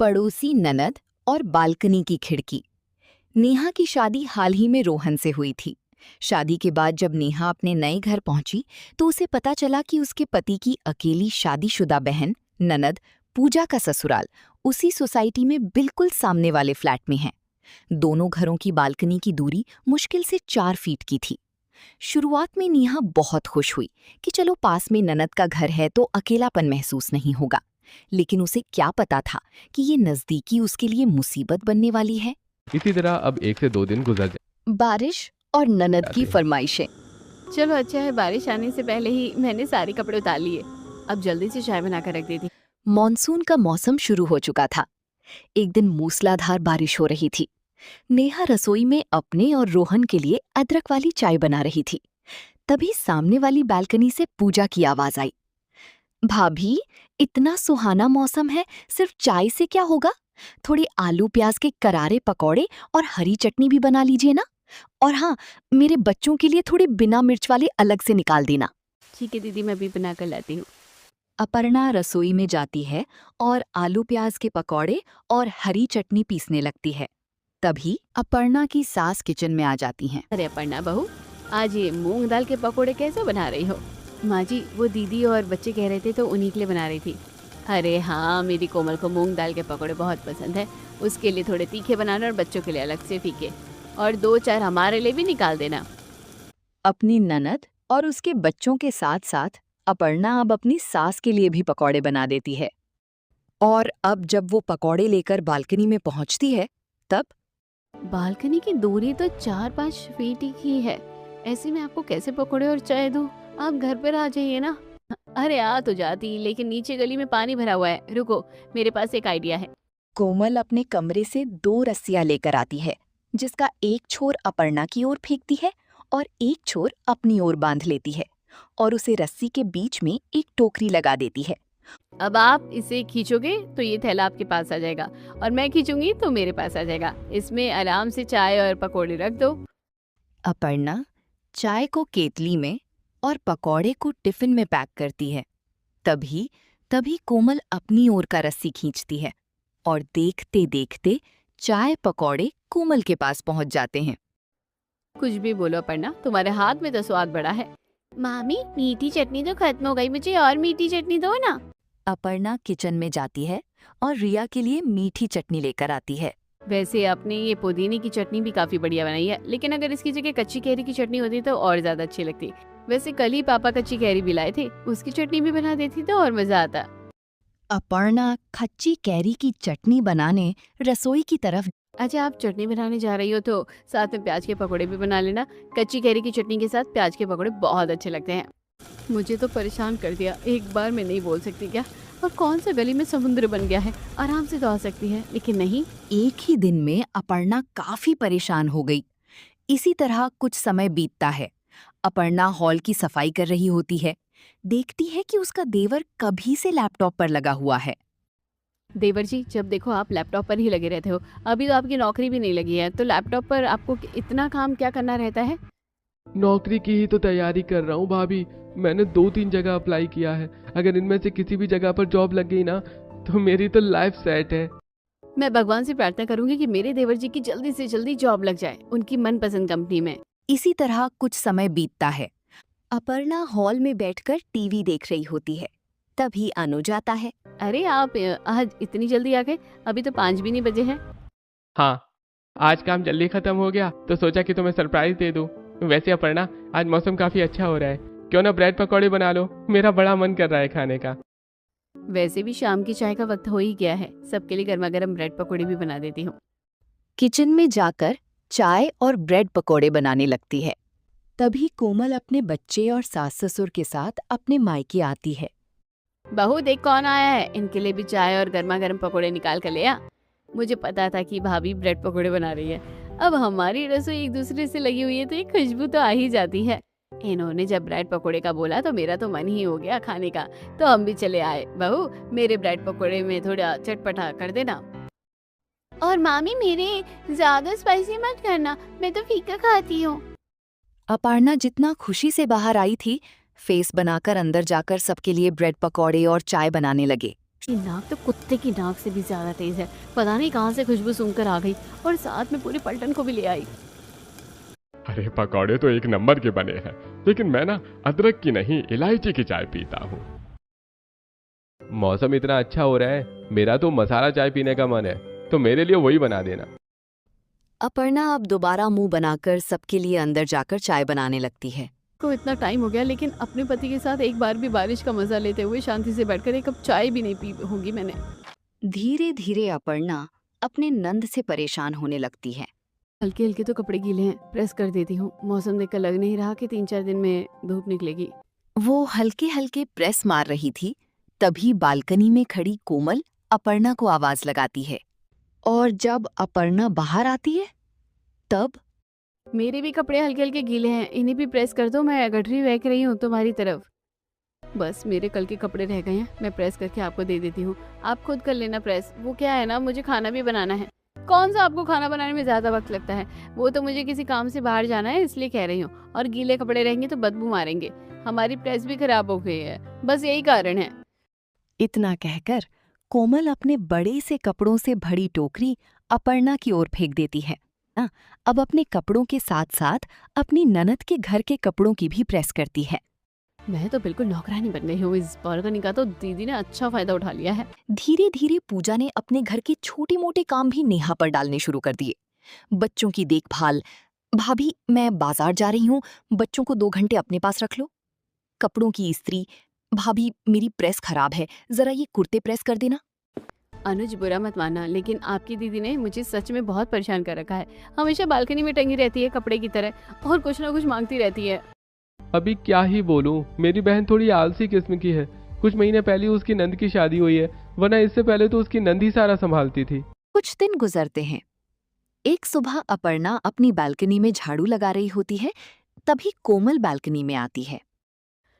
पड़ोसी ननद और बालकनी की खिड़की। नेहा की शादी हाल ही में रोहन से हुई थी। शादी के बाद जब नेहा अपने नए घर पहुंची तो उसे पता चला कि उसके पति की अकेली शादीशुदा बहन ननद पूजा का ससुराल उसी सोसाइटी में बिल्कुल सामने वाले फ्लैट में है। दोनों घरों की बालकनी की दूरी मुश्किल से 4 फीट की थी। शुरुआत में नेहा बहुत खुश हुई कि चलो पास में ननद का घर है तो अकेलापन महसूस नहीं होगा, लेकिन उसे क्या पता था कि ये नजदीकी उसके लिए मुसीबत बनने वाली है। इसी तरह अब 1 से 2 दिन गुजर बारिश और ननद की फरमाइशें। चलो अच्छा है, बारिश आने से पहले ही मैंने सारे कपड़े उतार लिए। अब जल्दी से चाय बनाकर रख देती। मॉनसून का मौसम शुरू हो चुका था। एक दिन मूसलाधार बारिश हो रही थी। नेहा रसोई में अपने और रोहन के लिए अदरक वाली चाय बना रही थी। तभी सामने वाली बालकनी से पूजा की आवाज आई। भाभी, इतना सुहाना मौसम है, सिर्फ चाय से क्या होगा? थोड़े आलू प्याज के करारे पकौड़े और हरी चटनी भी बना लीजिए ना। और हाँ, मेरे बच्चों के लिए थोड़े बिना मिर्च वाले अलग से निकाल देना। ठीक है दीदी, मैं भी बना कर लाती हूँ। अपर्णा रसोई में जाती है और आलू प्याज के पकौड़े और हरी चटनी पीसने लगती है। तभी अपर्णा की सास किचन में आ जाती हैं। अरे अपर्णा बहू, आज ये मूंग दाल के पकोड़े कैसे बना रही हो? माँ जी, वो दीदी और बच्चे कह रहे थे तो उन्हीं के लिए बना रही थी। अरे हाँ, मेरी कोमल को मूंग दाल के पकोड़े बहुत पसंद है। उसके लिए थोड़े तीखे बनाना और बच्चों के लिए अलग से फीके, और 2-4 हमारे लिए भी निकाल देना। अपनी ननद और उसके बच्चों के साथ साथ अपर्णा अब अपनी सास के लिए भी पकौड़े बना देती है। और अब जब वो पकौड़े लेकर बालकनी में पहुंचती है तब बालकनी की दूरी तो 4-5 फीट ही है। ऐसे में आपको कैसे पकोड़े और चाय दूं? आप घर पर आ जाइए ना। अरे आ तो जाती, लेकिन नीचे गली में पानी भरा हुआ है। रुको, मेरे पास एक आइडिया है। कोमल अपने कमरे से 2 रस्सियां लेकर आती है, जिसका एक छोर अपर्णा की ओर फेंकती है और एक छोर अपनी ओर बांध लेती है और उसे रस्सी के बीच में एक टोकरी लगा देती है। अब आप इसे खींचोगे तो ये थैला आपके पास आ जाएगा, और मैं खींचूंगी तो मेरे पास आ जाएगा। इसमें आराम से चाय और पकोड़े रख दो। अपर्णा चाय को केतली में और पकौड़े को टिफिन में पैक करती है। तभी कोमल अपनी ओर का रस्सी खींचती है और देखते देखते चाय पकौड़े कोमल के पास पहुंच जाते हैं। कुछ भी बोलो अपर्णा, तुम्हारे हाथ में तो स्वाद बड़ा है। मामी, मीठी चटनी तो खत्म हो गई, मुझे और मीठी चटनी दो ना। अपर्णा किचन में जाती है और रिया के लिए मीठी चटनी लेकर आती है। वैसे आपने ये पुदीने की चटनी भी काफी बढ़िया बनाई है, लेकिन अगर इसकी जगह कच्ची कैरी की चटनी होती तो और ज्यादा अच्छी लगती। वैसे कल ही पापा कच्ची कैरी भी लाए थे, उसकी चटनी भी बना देती तो और मजा आता। अपर्णा कच्ची कैरी की चटनी बनाने रसोई की तरफ। अच्छा, आप चटनी बनाने जा रही हो तो साथ में प्याज के पकोड़े भी बना लेना। कच्ची कैरी की चटनी के साथ प्याज के पकोड़े बहुत अच्छे लगते हैं। मुझे तो परेशान कर दिया, एक बार में नहीं बोल सकती क्या? और कौन सा गली में समुद्र बन गया है, आराम से तो आ सकती है, लेकिन नहीं। एक ही दिन में अपर्णा काफी परेशान हो गई। इसी तरह कुछ समय बीतता है। अपर्णा हॉल की सफाई कर रही होती है। देखती है कि उसका देवर कभी से लैपटॉप पर लगा हुआ है। देवर जी, जब देखो आप लैपटॉप पर ही लगे रहते हो। अभी तो आपकी नौकरी भी नहीं लगी है, तो लैपटॉप पर आपको इतना काम क्या करना रहता है? नौकरी की ही तो तैयारी कर रहा हूँ भाभी। मैंने 2-3 जगह अप्लाई किया है। अगर इनमें से किसी भी जगह पर जॉब लग गई ना तो मेरी तो लाइफ सेट है। मैं भगवान से प्रार्थना करूंगी कि मेरे देवर जी की जल्दी से जल्दी जॉब लग जाए, उनकी मनपसंद कंपनी में। इसी तरह कुछ समय बीतता है। अपर्णा हॉल में बैठकर टीवी देख रही होती है। तभी अनुज आता है। अरे आप आज इतनी जल्दी आ गए? अभी तो 5 भी नहीं बजे हैं। हाँ, आज काम जल्दी खत्म हो गया तो सोचा कि तुम्हें सरप्राइज दे दूँ। वैसे अपर्णा, आज मौसम काफी अच्छा हो रहा है, क्यों ना ब्रेड पकौड़े बना लो? मेरा बड़ा मन कर रहा है खाने का। वैसे भी शाम की चाय का वक्त हो ही गया है, सबके लिए गर्मा गर्म ब्रेड पकौड़े भी बना देती हूँ। किचन में जाकर चाय और ब्रेड पकौड़े बनाने लगती है। तभी कोमल अपने बच्चे और सास ससुर के साथ अपने मायके आती है। बहू देख कौन आया है, इनके लिए भी चाय और गर्मा गर्म पकौड़े निकाल कर ले आ। मुझे पता था कि भाभी ब्रेड पकौड़े बना रही है। अब हमारी रसोई एक दूसरे से लगी हुई है तो एक खुशबू तो आ ही जाती है। इन्होंने जब ब्रेड पकोड़े का बोला तो मेरा तो मन ही हो गया खाने का, तो हम भी चले आए। बहू, मेरे ब्रेड पकोड़े में थोड़ा चटपटा कर देना। और मामी, मेरे ज्यादा स्पाइसी मत करना, मैं तो फीका खाती हूँ। अपर्णा जितना खुशी से बाहर आई थी, फेस बनाकर अंदर जाकर सबके लिए ब्रेड पकौड़े और चाय बनाने लगे। ये नाक तो कुत्ते की नाक से भी ज्यादा तेज है। पता नहीं कहाँ से खुशबू सूंघकर आ गई और साथ में पूरी पलटन को भी ले आई। अरे पकौड़े तो एक नंबर के बने हैं, लेकिन मैं ना अदरक की नहीं इलायची की चाय पीता हूँ। मौसम इतना अच्छा हो रहा है, मेरा तो मसाला चाय पीने का मन है, तो मेरे लिए वही बना देना। अपर्णा अब दोबारा मुंह बनाकर सबके लिए अंदर जाकर चाय बनाने लगती है। को इतना टाइम हो गया, लेकिन अपने पति के साथ एक बार भी बारिश का मजा लेते हुए शांति से बैठकर एक कप चाय भी नहीं पी होगी मैंने। धीरे धीरे अपर्णा अपने नंद से परेशान होने लगती है। हल्के हल्के तो कपड़े गीले हैं, प्रेस कर देती हूँ। मौसम देखकर लग नहीं रहा कि 3-4 दिन में धूप निकलेगी। वो हल्के हल्के प्रेस मार रही थी, तभी बालकनी में खड़ी कोमल अपर्णा को आवाज लगाती है। और जब अपर्णा बाहर आती है तब मेरे भी कपड़े हल्के हल्के गीले हैं, इन्हें भी प्रेस कर दो। मैं गठरी बह रही हूँ तुम्हारी तरफ। बस मेरे कल के कपड़े रह गए हैं, मैं प्रेस करके आपको दे देती हूँ। आप खुद कर लेना प्रेस। वो क्या है ना, मुझे खाना भी बनाना है। कौन सा आपको खाना बनाने में ज्यादा वक्त लगता है? वो तो मुझे किसी काम से बाहर जाना है इसलिए कह रही हूँ। और गीले कपड़े रहेंगे तो बदबू मारेंगे। हमारी प्रेस भी खराब हो गई है, बस यही कारण है। इतना कहकर कोमल अपने बड़े से कपड़ों से भरी टोकरी अपर्णा की ओर फेंक देती है। अब अपने कपड़ों के साथ साथ अपनी ननद के घर के कपड़ों की भी प्रेस करती है। मैं तो बिल्कुल नौकरानी बन गई हूँ। इस बालकनी का तो दीदी ने अच्छा फायदा उठा लिया है। धीरे धीरे पूजा ने अपने घर के छोटे मोटे काम भी नेहा पर डालने शुरू कर दिए। बच्चों की देखभाल, भाभी मैं बाजार जा रही हूँ, बच्चों को 2 घंटे अपने पास रख लो। कपड़ों की इस्त्री, भाभी मेरी प्रेस खराब है, जरा ये कुर्ते प्रेस कर देना। अनुज बुरा मत मानना, लेकिन आपकी दीदी ने मुझे सच में बहुत परेशान कर रखा है। हमेशा बालकनी में टंगी रहती है कपड़े की तरह और कुछ ना कुछ मांगती रहती है। अभी क्या ही बोलूं, मेरी बहन थोड़ी आलसी किस्म की है। कुछ महीने पहले उसकी नंद की शादी हुई है, वरना इससे पहले तो उसकी नंद ही सारा संभालती थी। कुछ दिन गुजरते हैं। एक सुबह अपर्णा अपनी बालकनी में झाड़ू लगा रही होती है, तभी कोमल बालकनी में आती है।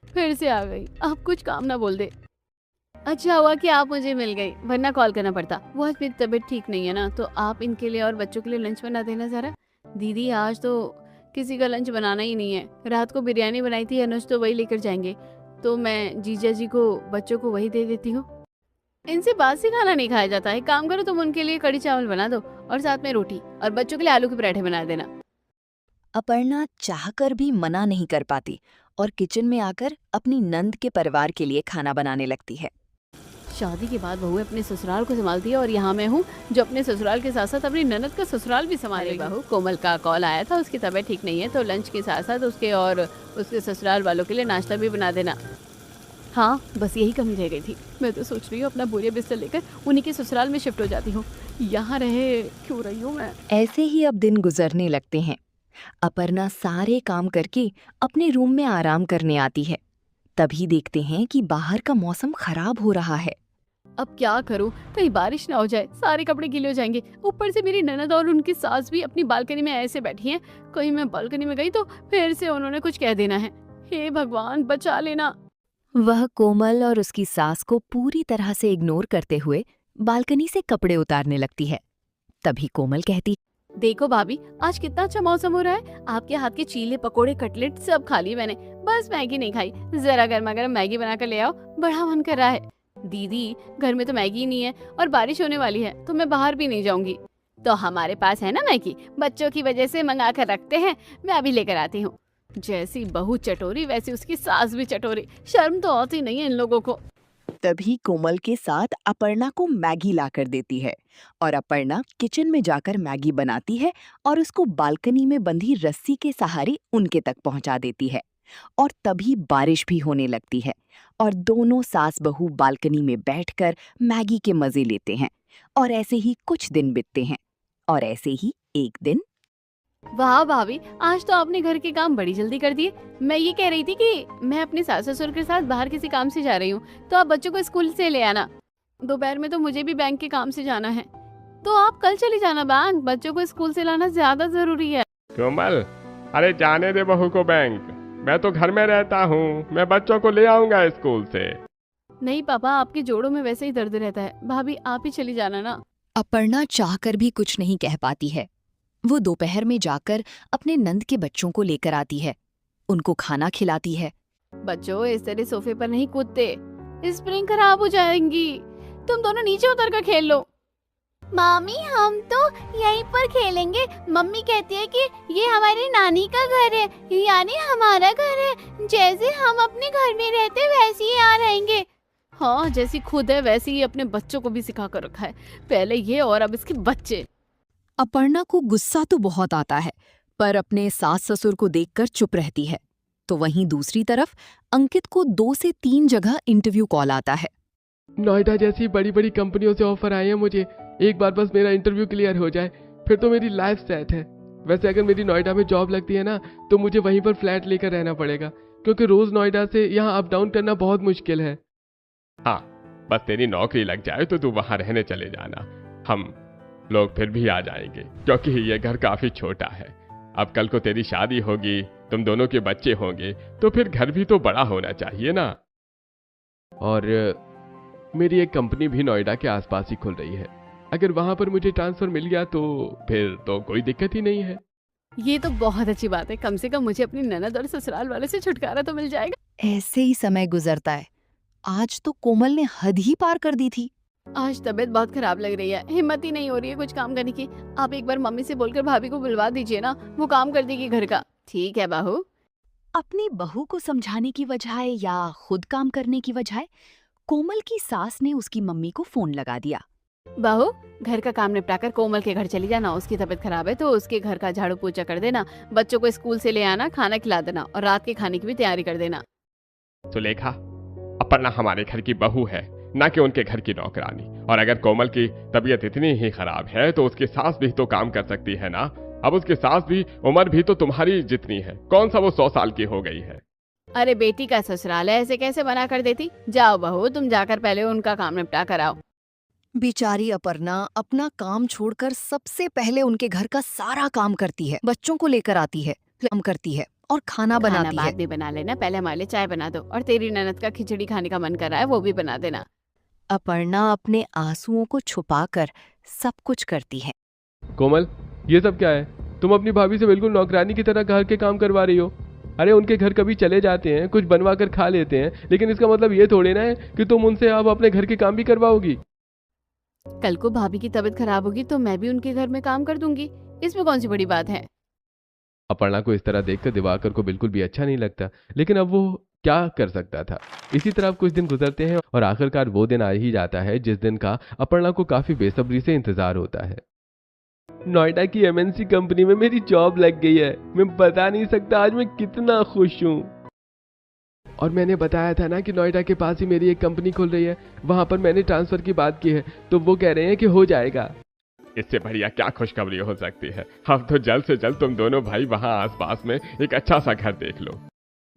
फिर से आ गई, अब कुछ काम ना बोल दे। अच्छा हुआ कि आप मुझे मिल गई, वरना कॉल करना पड़ता। वो आज मेरी तबीयत ठीक नहीं है ना, तो आप इनके लिए और बच्चों के लिए लंच बना देना जरा। दीदी आज तो किसी का लंच बनाना ही नहीं है। रात को बिरयानी बनाई थी अनुज, तो वही लेकर जाएंगे, तो मैं जीजा जी को बच्चों को वही दे देती हूँ। इनसे बासी खाना नहीं खाया जाता है। काम करो, तुम उनके लिए कड़ी चावल बना दो और साथ में रोटी, और बच्चों के लिए आलू के पराठे बना देना। अपर्णा चाहकर भी मना नहीं कर पाती और किचन में आकर अपनी नंद के परिवार के लिए खाना बनाने लगती है। शादी के बाद बहू अपने ससुराल को संभालती है और यहाँ मैं हूँ जो अपने ससुराल के साथ साथ अपनी ननद का ससुराल भी संभाल रही हूँ। कोमल का कॉल आया था, उसकी तबीयत ठीक नहीं है, तो लंच के साथ साथ उसके और उसके ससुराल वालों के लिए नाश्ता भी बना देना। हाँ, बस यही कमी रह गई थी। मैं तो सोच रही हूँ अपना बोरिया बिस्तर लेकर उन्हीं के ससुराल में शिफ्ट हो जाती हूँ। यहाँ रहे क्यों रही हूँ मैं। ऐसे ही अब दिन गुजरने लगते हैं। अपर्णा सारे काम करके अपने रूम में आराम करने आती है। तभी देखते हैं कि बाहर का मौसम खराब हो रहा है। अब क्या करूं, कहीं बारिश ना हो जाए, सारे कपड़े गीले हो जाएंगे। ऊपर से मेरी ननद और उनकी सास भी अपनी बालकनी में ऐसे बैठी हैं, कहीं मैं बालकनी में गई तो फिर से उन्होंने कुछ कह देना है। हे भगवान बचा लेना। वह कोमल और उसकी सास को पूरी तरह से इग्नोर करते हुए बालकनी से कपड़े उतारने लगती है। तभी कोमल कहती, देखो भाभी, आज कितना अच्छा मौसम हो रहा है। आपके हाथ के चीले पकोड़े कटलेट सब खा लिए मैंने, बस मैगी नहीं खाई। जरा गर्मा गर्म मैगी बना कर ले आओ, बड़ा मन कर रहा है। दीदी घर में तो मैगी ही नहीं है और बारिश होने वाली है, तो मैं बाहर भी नहीं जाऊंगी। तो हमारे पास है ना मैगी, बच्चों की वजह से मंगा कर रखते हैं, मैं अभी लेकर आती हूँ। जैसी बहू चटोरी वैसी उसकी सास भी चटोरी, शर्म तो आती नहीं है इन लोगों को। तभी कोमल के साथ अपर्णा को मैगी लाकर देती है और अपर्णा किचन में जाकर मैगी बनाती है और उसको बालकनी में बंधी रस्सी के सहारे उनके तक पहुंचा देती है। और तभी बारिश भी होने लगती है और दोनों सास बहू बालकनी में बैठकर मैगी के मजे लेते हैं। और ऐसे ही कुछ दिन बीतते हैं। और ऐसे ही एक दिन, वाह भाभी, आज तो आपने घर के काम बड़ी जल्दी कर दिए। मैं ये कह रही थी कि मैं अपने सास ससुर के साथ बाहर किसी काम से जा रही हूँ, तो आप बच्चों को स्कूल से ले आना। दोपहर में तो मुझे भी बैंक के काम से जाना है, तो आप कल चली जाना बैंक। बच्चों को स्कूल से लाना ज्यादा जरूरी है। कोमल, अरे जाने दे बहू को बैंक, मैं तो घर में रहता हूँ, मैं बच्चों को ले आऊंगा स्कूल से। नहीं पापा, आपके जोड़ों में वैसे ही दर्द रहता है। भाभी आप ही चली जाना ना। अपर्णा चाहकर भी कुछ नहीं कह पाती है। वो दोपहर में जाकर अपने नंद के बच्चों को लेकर आती है, उनको खाना खिलाती है। बच्चों इस तरह सोफे पर नहीं कूदते, स्प्रिंग खराब हो जाएंगी। तुम दोनों नीचे उतर कर खेल लो। मामी हम तो यहीं पर खेलेंगे। मम्मी कहती है कि ये हमारी नानी का घर है, यानी हमारा घर है। जैसे हम अपने घर में रहते वैसे ही यहाँ रहेंगे। हाँ, जैसी खुद है वैसे ही अपने बच्चों को भी सिखा कर रखा है। पहले ये और अब इसके बच्चे। अपर्णा को गुस्सा तो बहुत आता है, पर अपने सास ससुर को देखकर चुप रहती है। तो वहीं दूसरी तरफ अंकित को 2 से 3 जगह इंटरव्यू कॉल आता है। नोएडा जैसी बड़ी बड़ी कंपनियों से ऑफर आए हैं मुझे। एक बार बस मेरा इंटरव्यू क्लियर हो जाए, फिर तो मेरी लाइफ सेट है। वैसे अगर मेरी नोएडा में जॉब लगती है ना, तो मुझे वहीं पर फ्लैट लेकर रहना पड़ेगा, क्योंकि रोज नोएडा से यहाँ अप डाउन करना बहुत मुश्किल है। हाँ, बस तेरी नौकरी लग जाए तो तू वहां रहने चले जाना। हम लोग फिर भी आ जाएंगे, क्योंकि ये घर काफी छोटा है। अब कल को तेरी शादी होगी, तुम दोनों के बच्चे होंगे, तो फिर घर भी तो बड़ा होना चाहिए ना। और मेरी एक कंपनी भी नोएडा के आसपास ही खुल रही है। अगर वहां पर मुझे ट्रांसफर मिल गया तो फिर तो कोई दिक्कत ही नहीं है। ये तो बहुत अच्छी बात है। कम से कम मुझे अपनी ननद और ससुराल वाले से छुटकारा तो मिल जाएगा। ऐसे ही समय गुजरता है। आज तो कोमल ने हद ही पार कर दी थी। आज तबीयत बहुत खराब लग रही है, हिम्मत ही नहीं हो रही है कुछ काम करने की। आप एक बार मम्मी से बोलकर भाभी को बुलवा दीजिए ना, वो काम कर देगी घर का। ठीक है बहू। अपनी बहू को समझाने की बजाय या खुद काम करने की बजाय कोमल की सास ने उसकी मम्मी को फोन लगा दिया। बहू, घर का काम निपटाकर कोमल के घर चली जाना। उसकी तबीयत खराब है तो उसके घर का झाड़ू पोछा कर देना, बच्चों को स्कूल से ले आना, खाना खिला देना और रात के खाने की भी तैयारी कर देना। सुलेखा, अपर्णा हमारे घर की बहू है, ना कि उनके घर की नौकरानी। और अगर कोमल की तबीयत इतनी ही खराब है तो उसकी सास भी तो काम कर सकती है ना। अब उसकी सास भी उम्र भी तो तुम्हारी जितनी है, कौन सा वो 100 साल की हो गई है। अरे बेटी का ससुराल है, ऐसे कैसे मना कर देती। जाओ बहू, तुम जाकर पहले उनका काम निपटा कर आओ। बेचारी अपर्णा अपना काम छोड़कर सबसे पहले उनके घर का सारा काम करती है, बच्चों को लेकर आती है, काम करती है और खाना बनाती बाद है। में बना लेना, पहले हमारे लिए चाय बना दो। और तेरी ननद का खिचड़ी खाने का मन कर रहा है, वो भी बना देना। अपर्णा अपने आंसुओं को छुपाकर सब कुछ करती है। कोमल, ये सब क्या है? तुम अपनी भाभी से बिल्कुल नौकरानी की तरह घर के काम करवा रही हो। अरे उनके घर कभी चले जाते हैं, कुछ बनवा कर खा लेते हैं, लेकिन इसका मतलब ये थोड़ी ना है कि तुम उनसे अब अपने घर के काम भी करवाओगी। कल को भाभी की तबीयत खराब होगी तो मैं भी उनके घर में काम कर दूंगी, इसमें कौन सी बड़ी बात है। अपर्णा को इस तरह देखकर दिवाकर को बिल्कुल भी अच्छा नहीं लगता, लेकिन अब वो क्या कर सकता था। इसी तरह कुछ दिन गुजरते हैं और आखिरकार वो दिन आ ही जाता है जिस दिन का अपर्णा को काफी बेसब्री से इंतजार होता है। नोएडा की एमएनसी कंपनी में मेरी जॉब लग गई है। मैं बता नहीं सकता आज मैं कितना खुश हूँ। और मैंने बताया था ना कि नोएडा के पास ही मेरी एक कंपनी खुल रही है, वहां पर मैंने ट्रांसफर की बात की है, तो वो कह रहे हैं कि हो जाएगा। इससे बढ़िया क्या खुशखबरी हो सकती है। अब तो जल्द से जल्द तुम दोनों भाई वहां आसपास में एक अच्छा सा घर देख लो।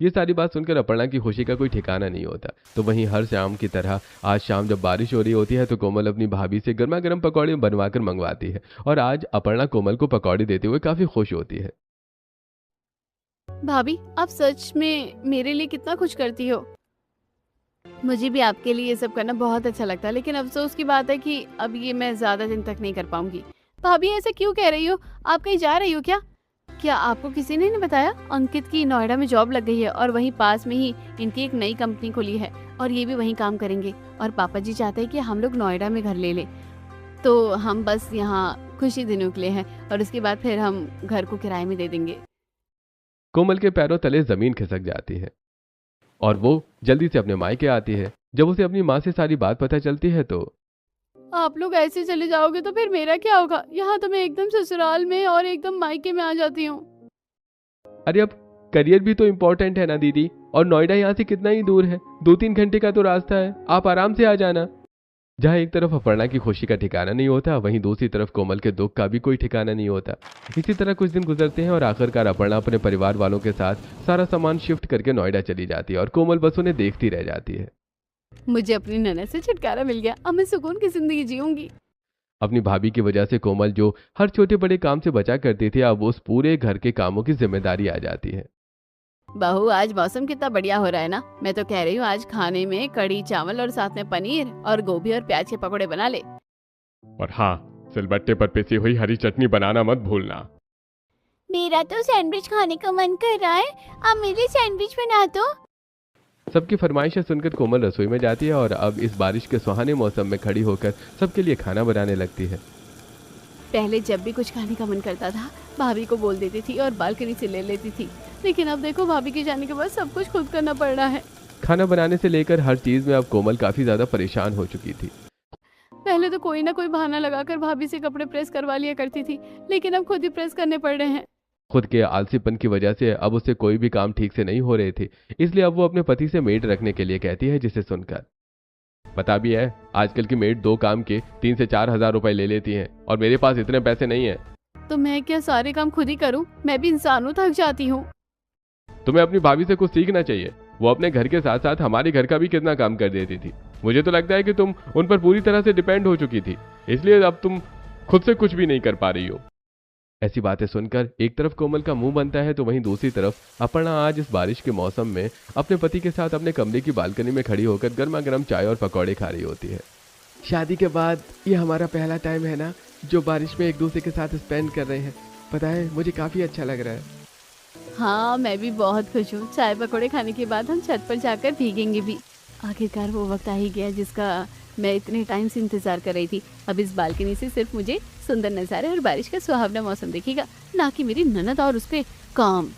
ये सारी बात सुनकर अपर्णा की खुशी का कोई ठिकाना नहीं होता। तो वहीं हर शाम की तरह आज शाम जब बारिश हो रही होती है तो कोमल अपनी भाभी से गर्मा गर्म पकौड़े बनवाकर मंगवाती है और आज अपर्णा कोमल को पकौड़े देते हुए काफी खुश होती है। भाभी, आप सच में मेरे लिए कितना कुछ करती हो। मुझे भी आपके लिए ये सब करना बहुत अच्छा लगता है, लेकिन अफसोस की बात है कि अब ये मैं ज्यादा दिन तक नहीं कर पाऊंगी। भाभी ऐसे क्यों कह रही हो? आप कहीं जा रही हो क्या? क्या आपको किसी ने नहीं बताया? अंकित की नोएडा में जॉब लग गई है और वहीं पास में ही इनकी एक नई कंपनी खुली है और ये भी वहीं काम करेंगे। और पापा जी चाहते हैं कि हम लोग नोएडा में घर ले लें, तो हम बस यहाँ कुछ ही दिनों के लिए हैं और उसके बाद फिर हम घर को किराए में दे देंगे। कोमल के पैरों तले जमीन खिसक जाती है और वो जल्दी से अपने मायके आती है। जब उसे अपनी माँ से सारी बात पता चलती है तो आप लोग ऐसे चले जाओगे तो फिर मेरा क्या होगा? यहाँ तो मैं एकदम ससुराल में और एकदम मायके में आ जाती हूँ। अरे अब करियर भी तो इम्पोर्टेंट है ना दीदी, और नोएडा यहाँ से कितना ही दूर है, 2-3 घंटे का तो रास्ता है, आप आराम से आ जाना। जहाँ एक तरफ अपर्णा की खुशी का ठिकाना नहीं होता, वहीं दूसरी तरफ कोमल के दुख का भी कोई ठिकाना नहीं होता। इसी तरह कुछ दिन गुजरते हैं और आखिरकार अपर्णा अपने परिवार वालों के साथ सारा सामान शिफ्ट करके नोएडा चली जाती है और कोमल बस उन्हें देखती रह जाती है। मुझे अपनी ननद से छुटकारा मिल गया, अब मैं सुकून की जिंदगी जीऊंगी। अपनी भाभी की वजह से कोमल जो हर छोटे बड़े काम से बचा करती थी, अब उस पूरे घर के कामों की जिम्मेदारी आ जाती है। बहू, आज मौसम कितना बढ़िया हो रहा है ना। मैं तो कह रही हूँ आज खाने में कड़ी चावल और साथ में पनीर और गोभी और प्याज के पकौड़े बना ले। और हाँ, सिलबट्टे पर पिसी हुई हरी चटनी बनाना मत भूलना। मेरा तो सैंडविच खाने का मन कर रहा है, अब मेरे सैंडविच बना दो। सबकी फरमाइशें सुनकर कोमल रसोई में जाती है और अब इस बारिश के सुहाने मौसम में खड़ी होकर सबके लिए खाना बनाने लगती है। पहले जब भी कुछ खाने का मन करता था भाभी को बोल देती थी और बालकनी से ले लेती थी, लेकिन अब देखो भाभी के जाने के बाद सब कुछ खुद करना पड़ रहा है। खाना बनाने से लेकर हर चीज में अब कोमल काफी ज्यादा परेशान हो चुकी थी। पहले तो कोई ना कोई बहाना लगाकर भाभी से कपड़े प्रेस करवा लिया करती थी, लेकिन अब खुद ही प्रेस करने पड़ रहे हैं। खुद के आलसीपन की वजह से अब उससे कोई भी काम ठीक से नहीं हो रहे थे, इसलिए अब वो अपने पति से मेड रखने के लिए कहती है, जिसे सुनकर पता भी है आजकल की मेड 2 काम के 3 से 4 हजार रुपए ले लेती हैं और मेरे पास इतने पैसे नहीं है। तो मैं क्या सारे काम खुद ही करूं? मैं भी इंसान हूं, थक जाती हूँ। तुम्हें अपनी भाभी से कुछ सीखना चाहिए। वो अपने घर के साथ साथ हमारे घर का भी कितना काम कर देती थी। मुझे तो लगता है कि तुम उन पर पूरी तरह से डिपेंड हो चुकी थी, इसलिए अब तुम खुद से कुछ भी नहीं कर पा रही हो। ऐसी बातें सुनकर एक तरफ कोमल का मुंह बनता है तो वहीं दूसरी तरफ अपर्णा आज इस बारिश के मौसम में अपने पति के साथ अपने कमरे की बालकनी में खड़ी होकर गर्मा गर्म चाय और पकौड़े खा रही होती है। शादी के बाद ये हमारा पहला टाइम है ना जो बारिश में एक दूसरे के साथ स्पेंड कर रहे हैं। पता है मुझे काफी अच्छा लग रहा है। हाँ मैं भी बहुत खुश हूँ। चाय पकौड़े खाने के बाद हम छत पर जाकर भीगेंगे भी। आखिरकार वो वक्त आ ही गया जिसका मैं इतने टाइम से इंतजार कर रही थी। अब इस बालकनी से सिर्फ मुझे सुंदर नज़ारे और बारिश का सुहावना मौसम दिखेगा, ना कि मेरी ननद और उसके काम।